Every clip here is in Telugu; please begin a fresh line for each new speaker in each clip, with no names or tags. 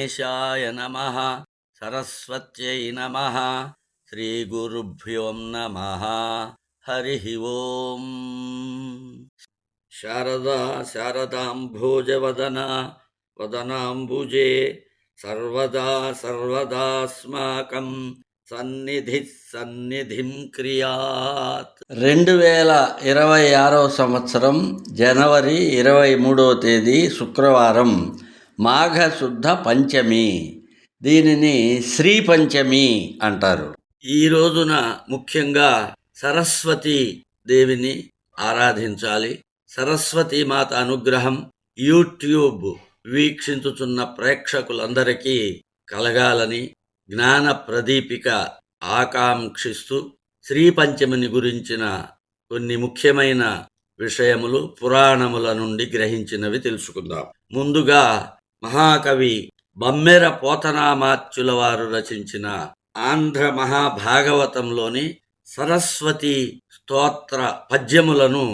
గణేశాయ నమః. సరస్వత్యై నమః. శ్రీగురుభ్యో నమః. హరి ఓం. శారదా శారదాంభోజవదన వదనాంబుజే సర్వదా సర్వదాస్మాకం సన్నిధిం క్రియాత్. 2026 సంవత్సరం జనవరి 23వ తేదీ శుక్రవారం, మాఘశుద్ధ పంచమి. దీనిని శ్రీ పంచమి అంటారు. ఈ రోజున ముఖ్యంగా సరస్వతీ దేవిని ఆరాధించాలి. సరస్వతీ మాత అనుగ్రహం యూట్యూబ్ వీక్షించుతున్న ప్రేక్షకులందరికీ కలగాలని జ్ఞాన ప్రదీపిక ఆకాంక్షిస్తూ శ్రీ పంచమిని గురించిన కొన్ని ముఖ్యమైన విషయములు పురాణముల నుండి గ్రహించినవి తెలుసుకుందాం. ముందుగా మహాకవి బమ్మెర పోతనామాత్యుల వారు రచించిన ఆంధ్ర మహాభాగవతంలోని సరస్వతి స్తోత్ర పద్యములను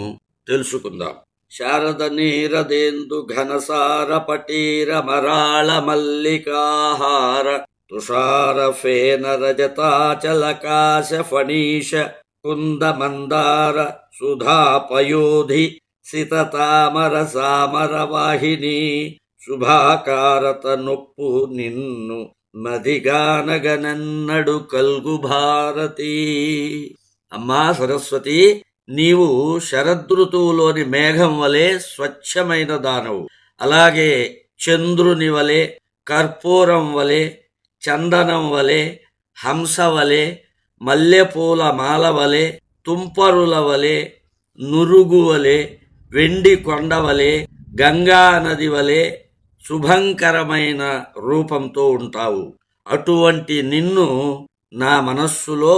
తెలుసుకుందాం. శారద నీరదేందు ఘనసార పటీర మరాళ మల్లికాహార తుషార ఫేన రజతాచలకాశ ఫణీష కుంద మందార సుధాపయోధి సితతామర సామర వాహిని శుభాకారత నొప్పు నిన్ను మదిగానగనన్నడు కల్గు భారతి. అమ్మా సరస్వతి, నీవు శరదృతువులోని మేఘం వలె స్వచ్ఛమైన దానవు. అలాగే చంద్రుని వలె, కర్పూరం వలె, చందనం వలె, హంస వలె, మల్లెపూల మాల వలె, తుంపరుల వలె, నురుగు వలె, వెండి కొండ వలె, గంగా నది వలె శుభంకరమైన రూపంతో ఉంటావు. అటువంటి నిన్ను నా మనస్సులో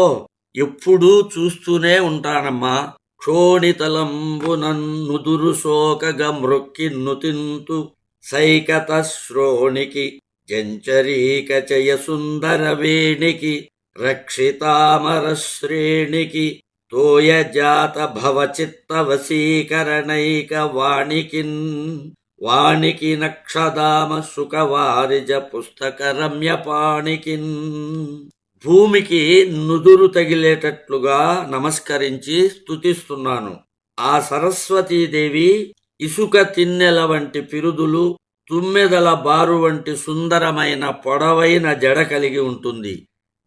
ఎప్పుడూ చూస్తూనే ఉంటానమ్మా. క్షోణితలంబునన్నుదురు శోకగ మృక్కి నుతింతు సైకత శ్రోణికి జంచరీక చయ సుందర వేణికి రక్షితామర శ్రేణికి తోయజాత భవచిత్త వశీకరణైక వాణికి నక్షదామ సుఖవారిజ పుస్తక రమ్యపాణికిన్. భూమికి నుదురు తగిలేటట్లుగా నమస్కరించి స్తుతిస్తున్నాను. ఆ సరస్వతీదేవి ఇసుక తిన్నెల వంటి పిరుదులు, తుమ్మెదల బారు వంటి సుందరమైన పొడవైన జడ కలిగి ఉంటుంది.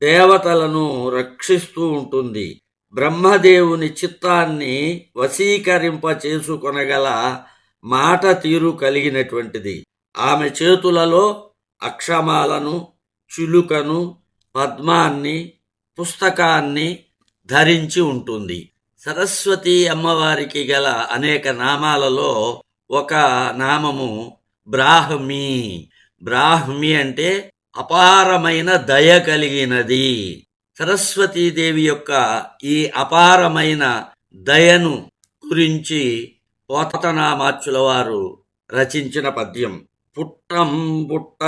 దేవతలను రక్షిస్తూ ఉంటుంది. బ్రహ్మదేవుని చిత్తాన్ని వశీకరింప చేసుకొనగల మాట తీరు కలిగినటువంటిది. ఆమె చేతులలో అక్షమాలను, చిలుకను, పద్మాన్ని, పుస్తకాన్ని ధరించి ఉంటుంది. సరస్వతి అమ్మవారికి గల అనేక నామాలలో ఒక నామము బ్రాహ్మి. బ్రాహ్మి అంటే అపారమైన దయ కలిగినది. సరస్వతీదేవి యొక్క ఈ అపారమైన దయను గురించి పోతనామాత్యుల వారు రచించిన పద్యం. పుట్టంబుట్ట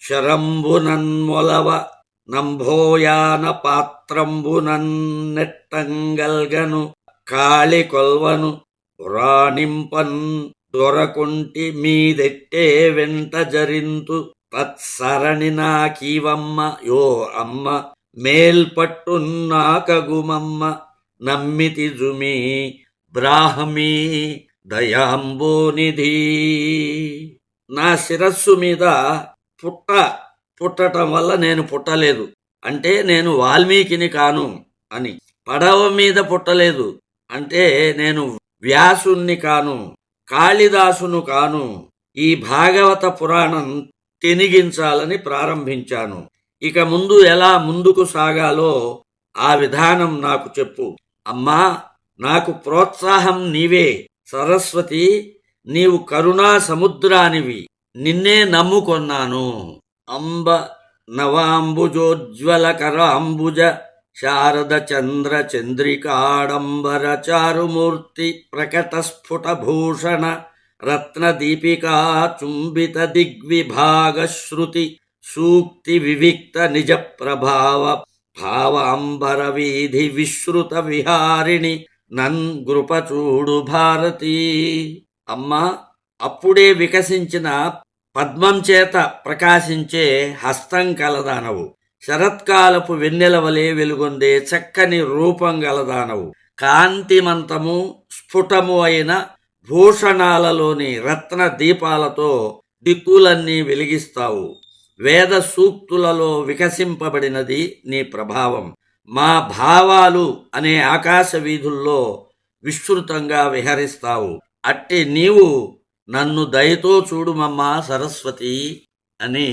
శరంబునన్మొలవ నంభోయాన పాత్రంబునన్నెట్టంగల్గను కాళి కొల్వను పురాణింపన్ దొరకుంటి మీదెట్టే వెంట జరింతు తత్సరణి నాకీవమ్మ యో అమ్మ మేల్పట్టున్నాకగుమమ్మ నమ్మితి జుమి బ్రాహ్మీ దయాంబోనిధి. నా శిరస్సు మీద పుట్టటం వల్ల నేను పుట్టలేదు అంటే నేను వాల్మీకిని కాను అని. పడవ మీద పుట్టలేదు అంటే నేను వ్యాసుణ్ణి కాను, కాళిదాసును కాను. ఈ భాగవత పురాణం తెనిగించాలని ప్రారంభించాను. ఇక ముందు ఎలా ముందుకు సాగాలో ఆ విధానం నాకు చెప్పు. అమ్మా, నాకు ప్రోత్సాహం నీవే. సరస్వతి, నీవు కరుణా సముద్రానివి. నిన్నే నమ్ముకొన్నాను. అంబ నవాంబుజోజ్వలకర అంబుజ శారద చంద్ర చంద్రికాడంబర చారుమూర్తి ప్రకట స్ఫుట భూషణ రత్న దీపికా చుంబిత దిగ్విభాగ శృతి సూక్తి వివిక్త నిజ ప్రభావ భావాంబర వీధి విశ్రుత విహారిణి నన్ గృపచూడు భారతి. అమ్మా, అప్పుడే వికసించిన పద్మం చేత ప్రకాశించే హస్తం కలదానవు, శరత్కాలపు వెన్నెల వలె వెలుగొందే చక్కని రూపం గలదానవు, కాంతిమంతము స్ఫుటము అయిన భూషణాలలోని రత్న దీపాలతో దిక్కులన్నీ వెలిగిస్తావు. వేద సూక్తులలో వికసింపబడినది నీ ప్రభావం. మా భావాలు అనే ఆకాశ వీధుల్లో విస్తృతంగా విహరిస్తావు. అట్టి నీవు నన్ను దయతో చూడుమమ్మా సరస్వతి అని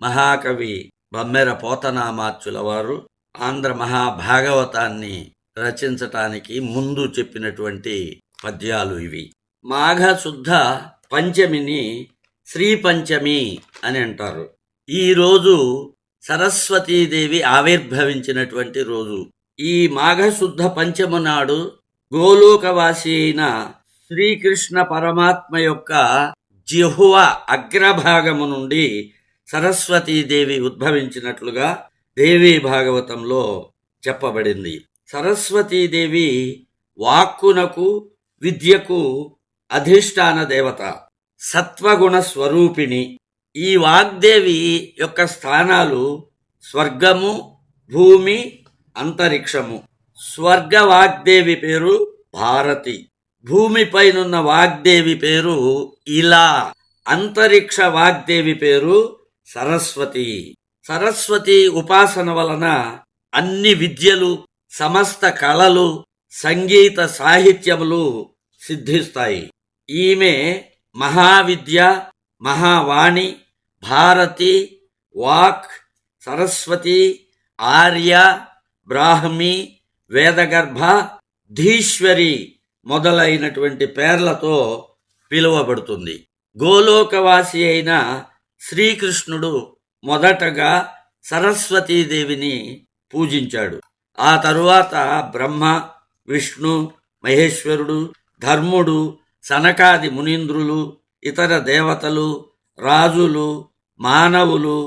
మహాకవి బమ్మెర పోతనామాచ్యుల వారు ఆంధ్ర మహాభాగవతాన్ని రచించటానికి ముందు చెప్పినటువంటి పద్యాలు ఇవి. మాఘశుద్ధ పంచమిని శ్రీ పంచమి అని అంటారు. ఈరోజు సరస్వతీదేవి ఆవిర్భవించినటువంటి రోజు. ఈ మాఘశుద్ధ పంచము నాడు గోలోకవాసి అయిన శ్రీకృష్ణ పరమాత్మ యొక్క జిహ్వ అగ్రభాగము నుండి సరస్వతీదేవి ఉద్భవించినట్లుగా దేవీ భాగవతంలో చెప్పబడింది. సరస్వతీదేవి వాక్కునకు విద్యకు అధిష్టాన దేవత, సత్వగుణ స్వరూపిణి. ఈ వాగ్దేవి యొక్క స్థానాలు స్వర్గము, భూమి, అంతరిక్షము. స్వర్గ వాగ్దేవి పేరు భారతి, భూమిపైనున్న వాగ్దేవి పేరు ఇలా, అంతరిక్ష వాగ్దేవి పేరు సరస్వతి. సరస్వతి ఉపాసన వలన అన్ని విద్యలు, సమస్త కళలు, సంగీత సాహిత్యములు సిద్ధిస్తాయి. ఈమె మహావిద్య, మహావాణి, భారతి, వాక్, సరస్వతి, ఆర్య, బ్రాహ్మి, వేదగర్భ, ధీశ్వరి మొదలైనటువంటి పేర్లతో పిలువబడుతుంది. గోలోకవాసి అయిన శ్రీకృష్ణుడు మొదటగా సరస్వతీదేవిని పూజించాడు. ఆ తరువాత బ్రహ్మ, విష్ణు, మహేశ్వరుడు, ధర్ముడు, సనకాది మునీంద్రులు, ఇతర దేవతలు, రాజులు, మానవులు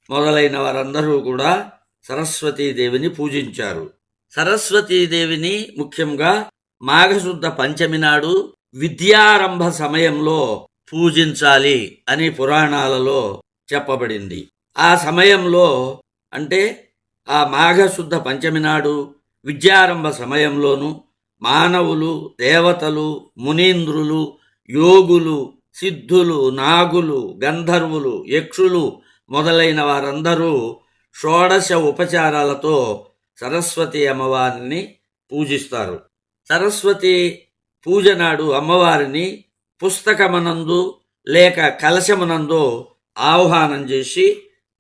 మొదలైన వారందరూ కూడా సరస్వతీదేవిని పూజించారు. సరస్వతీదేవిని ముఖ్యంగా మాఘశుద్ధ పంచమి నాడు విద్యారంభ సమయంలో పూజించాలి అని పురాణాలలో చెప్పబడింది. ఆ సమయంలో అంటే ఆ మాఘశుద్ధ పంచమి నాడు విద్యారంభ సమయంలోనూ మానవులు, దేవతలు, మునీంద్రులు, యోగులు, సిద్ధులు, నాగులు, గంధర్వులు, యక్షులు మొదలైన వారందరూ షోడశ ఉపచారాలతో సరస్వతి అమ్మవారిని పూజిస్తారు. సరస్వతి పూజ నాడు అమ్మవారిని పుస్తకమనందు లేక కలశమునందు ఆహ్వానం చేసి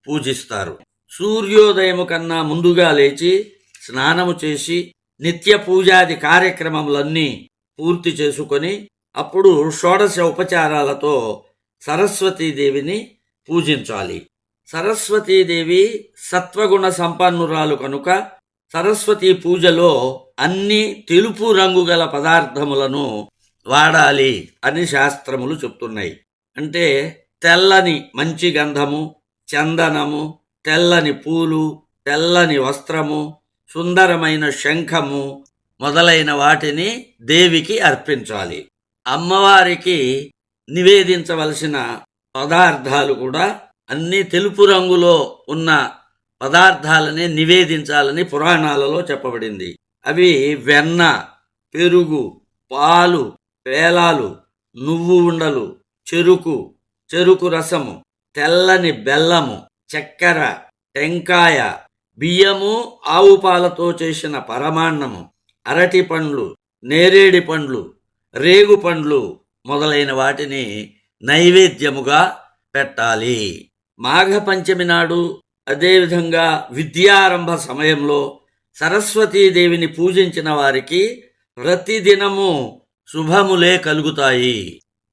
పూజిస్తారు. సూర్యోదయము కన్నా ముందుగా లేచి స్నానము చేసి నిత్య పూజాది కార్యక్రమములన్నీ పూర్తి చేసుకొని అప్పుడు షోడశ ఉపచారాలతో సరస్వతీదేవిని పూజించాలి. సరస్వతీదేవి సత్వగుణ సంపన్నురాలు కనుక సరస్వతీ పూజలో అన్ని తెలుపు రంగు గల పదార్థములను వాడాలి అని శాస్త్రములు చెప్తున్నాయి. అంటే తెల్లని మంచి గంధము, చందనము, తెల్లని పూలు, తెల్లని వస్త్రము, సుందరమైన శంఖము మొదలైన వాటిని దేవికి అర్పించాలి. అమ్మవారికి నివేదించవలసిన పదార్థాలు కూడా అన్ని తెలుపు రంగులో ఉన్న పదార్థాలనే నివేదించాలని పురాణాలలో చెప్పబడింది. అవి వెన్న, పెరుగు, పాలు, పేలాలు, నువ్వు ఉండలు, చెరుకు రసము, తెల్లని బెల్లము, చక్కెర, టెంకాయ, బియ్యము, ఆవు పాలతో చేసిన పరమాన్నము, అరటి పండ్లు, నేరేడి పండ్లు, రేగు పండ్లు మొదలైన వాటిని నైవేద్యముగా పెట్టాలి. మాఘపంచమి నాడు అదేవిధంగా విద్యారంభ సమయంలో సరస్వతీదేవిని పూజించిన వారికి ప్రతిదినము శుభములే కలుగుతాయి.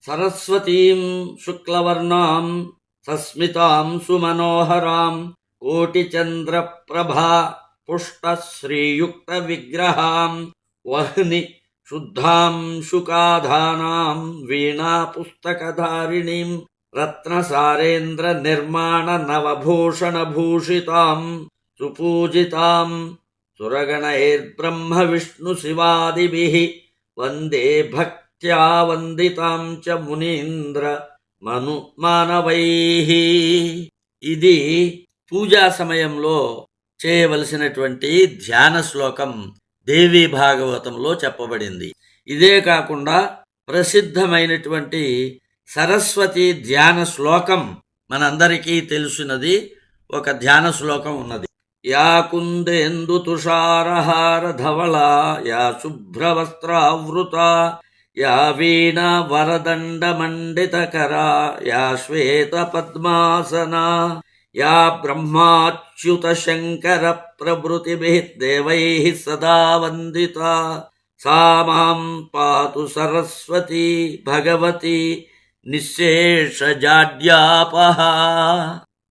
సరస్వతీం శుక్లవర్ణాం సస్మితాం సుమనోహరాం కోటిచంద్ర ప్రభా పుష్ట శ్రీయుక్త విగ్రహాం వహ్ని శుద్ధాం శుకాధానాం వీణా పుస్తకధారిణీం రత్నసారేంద్ర నిర్మాణ నవభూషణ భూషితాం సుపూజితాం సురగణైర్బ్రహ్మ విష్ణు శివాదిభిః వందే భక్త్యా వందితాం చ మునీంద్ర మను మానవైః. ఇది పూజా సమయంలో చేయవలసినటువంటి ధ్యాన శ్లోకం దేవీ భాగవతంలో చెప్పబడింది. ఇదే కాకుండా ప్రసిద్ధమైనటువంటి సరస్వతి ధ్యాన శ్లోకం మనందరికీ తెలిసినది ఒక ధ్యాన శ్లోకం ఉన్నది. యా కుందేందు తుషారహార ధవళ, యా శుభ్రవస్త్రావృత, యా వీణా వరదండ మండితకరా, యా శ్వేత పద్మాసనా, యా బ్రహ్మాచ్యుత శంకర ప్రభృతిభిః దేవైః సదా వందితా, సా మాం పాతు సరస్వతి భగవతి నిశ్శేషజాడ్యాపహ.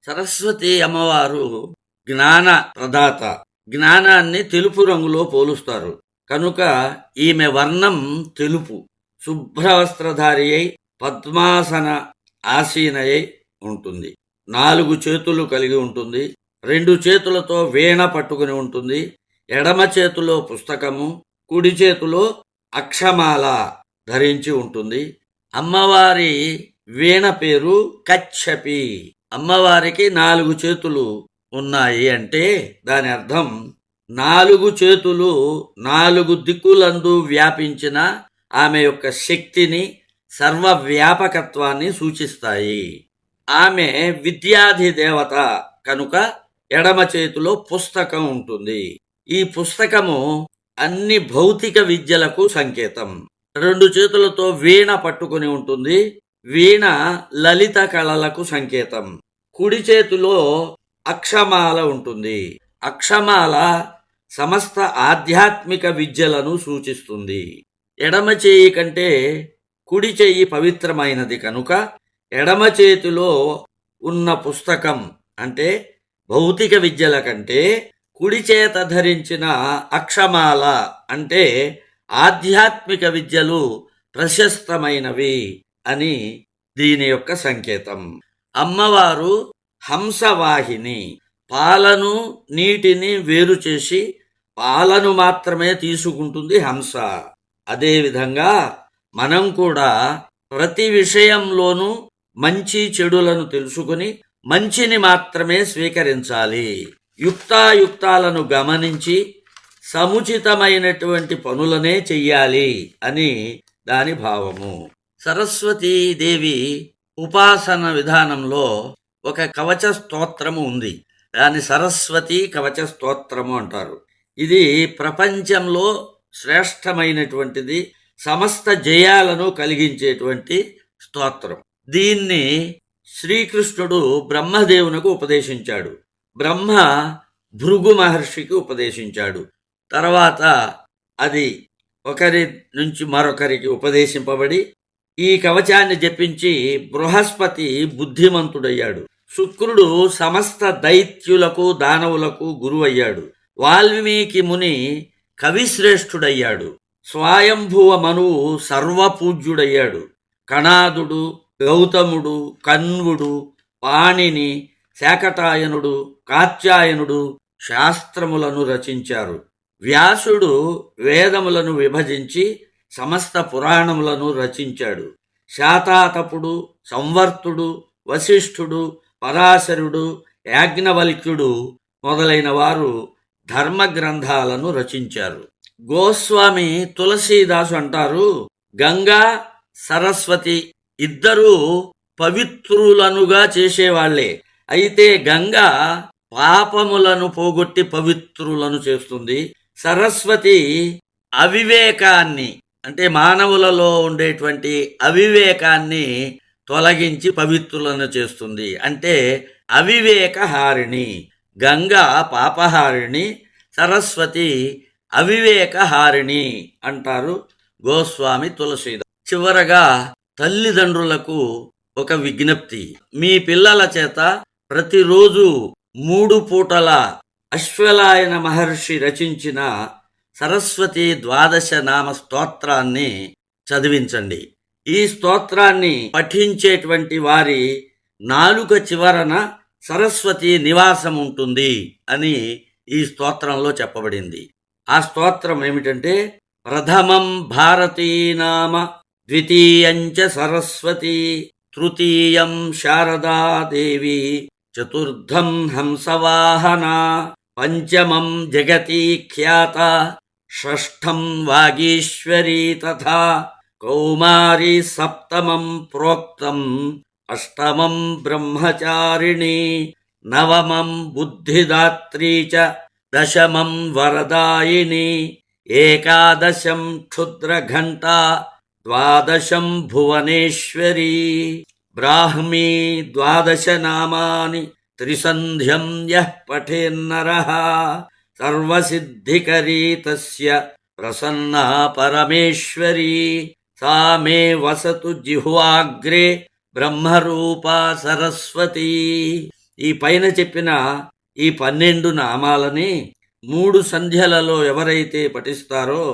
సరస్వతి అమ్మవారు జ్ఞాన ప్రదాత. జ్ఞానాన్ని తెలుపు రంగులో పోలుస్తారు కనుక ఈమె వర్ణం తెలుపు. శుభ్రవస్త్రధారి అయి పద్మాసన ఆసీనయై ఉంటుంది. 4 చేతులు కలిగి ఉంటుంది. 2 చేతులతో వీణ పట్టుకుని ఉంటుంది. ఎడమ చేతిలో పుస్తకము, కుడి చేతిలో అక్షమాల ధరించి ఉంటుంది. అమ్మవారి వీణ పేరు కచ్చపి. అమ్మవారికి 4 చేతులు ఉన్నాయి అంటే దాని అర్థం 4 చేతులు 4 దిక్కులందు వ్యాపించిన ఆమె యొక్క శక్తిని, సర్వవ్యాపకత్వాన్ని సూచిస్తాయి. ఆమె విద్యాధి దేవత కనుక ఎడమ చేతిలో పుస్తకం ఉంటుంది. ఈ పుస్తకము అన్ని భౌతిక విద్యలకు సంకేతం. 2 చేతులతో వీణ పట్టుకుని ఉంటుంది. వీణ లలిత కళలకు సంకేతం. కుడి చేతిలో అక్షమాల ఉంటుంది. అక్షమాల సమస్త ఆధ్యాత్మిక విద్యలను సూచిస్తుంది. ఎడమ చేయి కంటే కుడి చెయ్యి పవిత్రమైనది కనుక ఎడమ చేతిలో ఉన్న పుస్తకం అంటే భౌతిక విద్యల కంటే కుడి చేత ధరించిన అక్షమాల అంటే ఆధ్యాత్మిక విద్యలు ప్రశస్తమైనవి అని దీని యొక్క సంకేతం. అమ్మవారు హంసవాహిని. పాలను నీటిని వేరు చేసి పాలను మాత్రమే తీసుకుంటుంది హంస. అదేవిధంగా మనం కూడా ప్రతి విషయంలోనూ మంచి చెడులను తెలుసుకుని మంచిని మాత్రమే స్వీకరించాలి. యుక్తాయుక్తాలను గమనించి సముచితమైనటువంటి పనులనే చెయ్యాలి అని దాని భావము. సరస్వతీదేవి ఉపాసన విధానంలో ఒక కవచ స్తోత్రము ఉంది. దాన్ని సరస్వతి కవచ స్తోత్రము అంటారు. ఇది ప్రపంచంలో శ్రేష్టమైనటువంటిది, సమస్త జయాలను కలిగించేటువంటి స్తోత్రం. దీన్ని శ్రీకృష్ణుడు బ్రహ్మదేవునకు ఉపదేశించాడు. బ్రహ్మ భృగు మహర్షికి ఉపదేశించాడు. తర్వాత అది ఒకరి నుంచి మరొకరికి ఉపదేశింపబడి ఈ కవచాన్ని జపించి బృహస్పతి బుద్ధిమంతుడయ్యాడు. శుక్రుడు సమస్త దైత్యులకు దానవులకు గురువయ్యాడు. వాల్మీకి ముని కవిశ్రేష్ఠుడయ్యాడు. స్వయంభువ మనువు సర్వపూజ్యుడయ్యాడు. కణాదుడు, గౌతముడు, కన్వుడు, పాణిని, శాకటాయనుడు, కాత్యాయనుడు శాస్త్రములను రచించారు. వ్యాసుడు వేదములను విభజించి సమస్త పురాణములను రచించాడు. శాతాతపుడు, సంవర్తుడు, వశిష్ఠుడు, పరాశరుడు, యాజ్ఞవల్క్యుడు మొదలైన వారు ధర్మ గ్రంథాలను రచించారు. గోస్వామి తులసీదాసు అంటారు, గంగా సరస్వతి ఇద్దరూ పవిత్రులనుగా చేసేవాళ్లే. అయితే గంగా పాపములను పోగొట్టి పవిత్రులను చేస్తుంది. సరస్వతి అవివేకాన్ని అంటే మానవులలో ఉండేటువంటి అవివేకాన్ని తొలగించి పవిత్రులను చేస్తుంది. అంటే అవివేకహారిణి. గంగా పాపహారిణి, సరస్వతి అవివేకహారిణి అంటారు గోస్వామి తులసీదాస్. చివరగా తల్లిదండ్రులకు ఒక విజ్ఞప్తి. మీ పిల్లల చేత ప్రతిరోజు 3 పూటల అశ్వలాయన మహర్షి రచించిన సరస్వతి ద్వాదశ నామ స్తోత్రాన్ని చదివించండి. ఈ స్తోత్రాన్ని పఠించేటువంటి వారి నాలుక చివరన సరస్వతి నివాసం ఉంటుంది అని ఈ స్తోత్రంలో చెప్పబడింది. ఆ స్తోత్రం ఏమిటంటే, ప్రథమం భారతీ నామ, ద్వితీయంచ సరస్వతి, తృతీయం శారదా దేవి, చతుర్థం హంసవాహన, పంచమం జగతి ఖ్యాత, షష్ఠం వాగీశ్వరీ తథా కౌమారీ, సప్తమం ప్రోక్తం, అష్టమం బ్రహ్మచారిణి, నవమం బుద్ధిదాత్రీ చ, దశమం వరదాయిని, ఏకాదశం క్షుద్రఘంటా, ద్వాదశం భువనేశ్వరీ, బ్రాహ్మీ ద్వాదశ నామాని, త్రిసంధ్యం యః పఠేన్నరః సర్వసిద్ధికరీ తస్య, ప్రసన్నా పరమేశ్వరీ, సా మే వసతు జిహ్వాగ్రే, బ్రహ్మరూపా సరస్వతి. ఈ పైన చెప్పిన ఈ 12 నామాలని 3 సంధ్యలలో ఎవరైతే పఠిస్తారో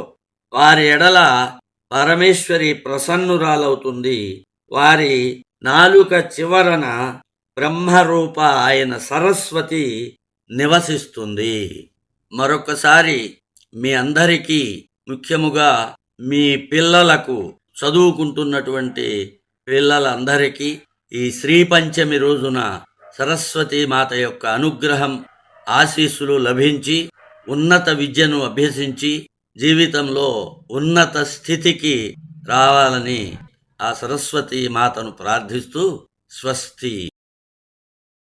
వారి ఎడల పరమేశ్వరి ప్రసన్నురాలవుతుంది. వారి నాలుక చివరన బ్రహ్మరూప ఆయన సరస్వతి నివసిస్తుంది. మరొకసారి మీ అందరికీ, ముఖ్యముగా మీ పిల్లలకు, చదువుకుంటున్నటువంటి పిల్లలందరికీ ఈ శ్రీ పంచమి రోజున సరస్వతీ మాత యొక్క అనుగ్రహం, ఆశీస్సులు లభించి ఉన్నత విద్యను అభ్యసించి జీవితంలో ఉన్నత స్థితికి రావాలని ఆ సరస్వతీ మాతను ప్రార్థిస్తూ స్వస్తి.